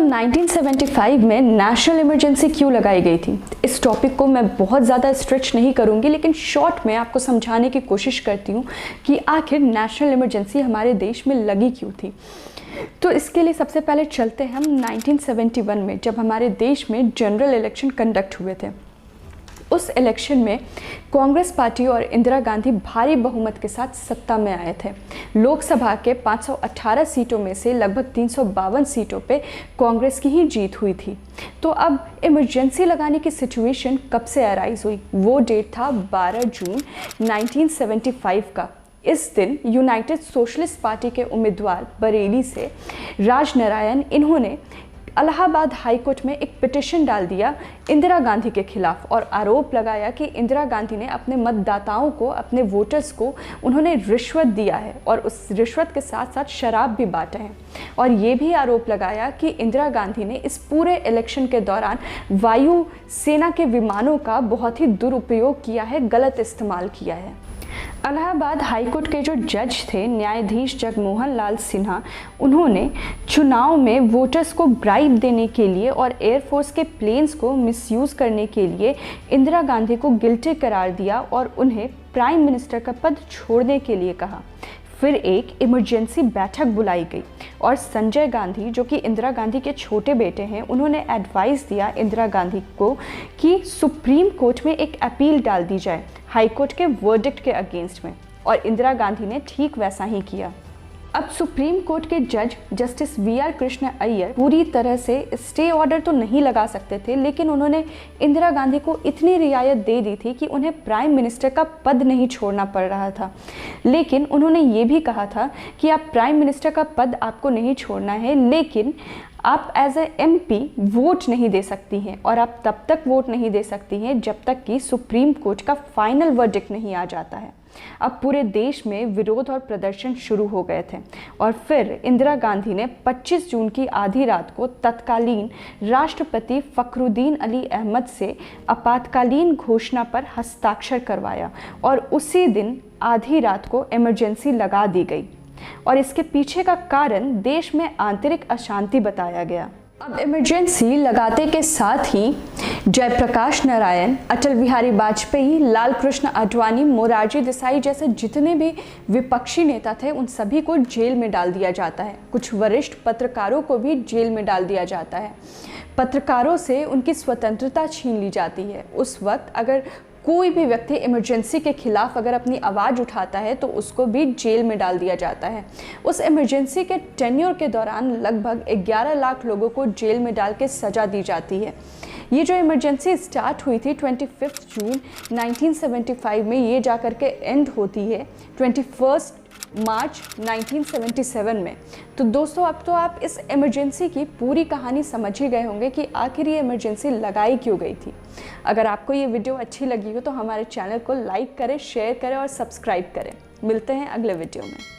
1975 में national emergency क्यों लगाई गई थी? इस टॉपिक को मैं बहुत ज़्यादा स्ट्रेच नहीं करूँगी, लेकिन शॉर्ट में आपको समझाने की कोशिश करती हूँ कि आखिर नेशनल इमरजेंसी हमारे देश में लगी क्यों थी। तो इसके लिए सबसे पहले चलते हैं हम 1971 में, जब हमारे देश में जनरल इलेक्शन कंडक्ट हुए थे। उस इलेक्शन में कांग्रेस पार्टी और इंदिरा गांधी भारी बहुमत के साथ सत्ता में आए थे। लोकसभा के 518 सीटों में से लगभग 352 सीटों पे कांग्रेस की ही जीत हुई थी। तो अब इमरजेंसी लगाने की सिचुएशन कब से अराइज हुई? वो डेट था 12 जून 1975 का। इस दिन यूनाइटेड सोशलिस्ट पार्टी के उम्मीदवार बरेली से राज नारायण, इन्होंने इलाहाबाद हाई कोर्ट में एक पिटीशन डाल दिया इंदिरा गांधी के खिलाफ और आरोप लगाया कि इंदिरा गांधी ने अपने मतदाताओं को, अपने वोटर्स को उन्होंने रिश्वत दिया है और उस रिश्वत के साथ साथ शराब भी बांटे हैं। और ये भी आरोप लगाया कि इंदिरा गांधी ने इस पूरे इलेक्शन के दौरान वायु सेना के विमानों का बहुत ही दुरुपयोग किया है, गलत इस्तेमाल किया है। इलाहाबाद हाईकोर्ट के जो जज थे, न्यायाधीश जगमोहन लाल सिन्हा, उन्होंने चुनाव में वोटर्स को ब्राइब देने के लिए और एयरफोर्स के प्लेन्स को मिसयूज़ करने के लिए इंदिरा गांधी को गिल्टी करार दिया और उन्हें प्राइम मिनिस्टर का पद छोड़ने के लिए कहा। फिर एक इमरजेंसी बैठक बुलाई गई और संजय गांधी, जो कि इंदिरा गांधी के छोटे बेटे हैं, उन्होंने एडवाइस दिया इंदिरा गांधी को कि सुप्रीम कोर्ट में एक अपील डाल दी जाए हाई कोर्ट के वर्डिक्ट के अगेंस्ट में, और इंदिरा गांधी ने ठीक वैसा ही किया। अब सुप्रीम कोर्ट के जज जस्टिस वी.आर. कृष्ण अय्यर पूरी तरह से स्टे ऑर्डर तो नहीं लगा सकते थे, लेकिन उन्होंने इंदिरा गांधी को इतनी रियायत दे दी थी कि उन्हें प्राइम मिनिस्टर का पद नहीं छोड़ना पड़ रहा था। लेकिन उन्होंने ये भी कहा था कि आप प्राइम मिनिस्टर का पद आपको नहीं छोड़ना है, लेकिन आप एज ए MP वोट नहीं दे सकती हैं, और आप तब तक वोट नहीं दे सकती हैं जब तक कि सुप्रीम कोर्ट का फाइनल वर्डिक्ट नहीं आ जाता है। अब पूरे देश में विरोध और प्रदर्शन शुरू हो गए थे और फिर इंदिरा गांधी ने 25 जून की आधी रात को तत्कालीन राष्ट्रपति फखरुद्दीन अली अहमद से आपातकालीन घोषणा पर हस्ताक्षर करवाया और उसी दिन आधी रात को इमरजेंसी लगा दी गई। और इसके पीछे का कारण देश में आंतरिक अशांति बताया गया। अब इमरजेंसी लगाते के साथ ही जयप्रकाश नारायण, अटल बिहारी वाजपेयी, लाल कृष्ण आडवाणी, मोरारजी देसाई जैसे जितने भी विपक्षी नेता थे, उन सभी को जेल में डाल दिया जाता है। कुछ वरिष्ठ पत्रकारों को भी जेल में डाल दिया जाता है। पत्रकारों से उनकी स्वतंत्रता छीन ली जाती है। उस वक्त अगर कोई भी व्यक्ति इमरजेंसी के खिलाफ अगर अपनी आवाज़ उठाता है तो उसको भी जेल में डाल दिया जाता है। उस इमरजेंसी के टेन्योर के दौरान लगभग 11 लाख लोगों को जेल में डाल के सज़ा दी जाती है। ये जो इमरजेंसी स्टार्ट हुई थी 25 जून 1975 में, ये जाकर के एंड होती है 21 मार्च 1977 में। तो दोस्तों, अब तो आप इस इमरजेंसी की पूरी कहानी समझ ही गए होंगे कि आखिर ये इमरजेंसी लगाई क्यों गई थी। अगर आपको ये वीडियो अच्छी लगी हो तो हमारे चैनल को लाइक करें, शेयर करें और सब्सक्राइब करें। मिलते हैं अगले वीडियो में।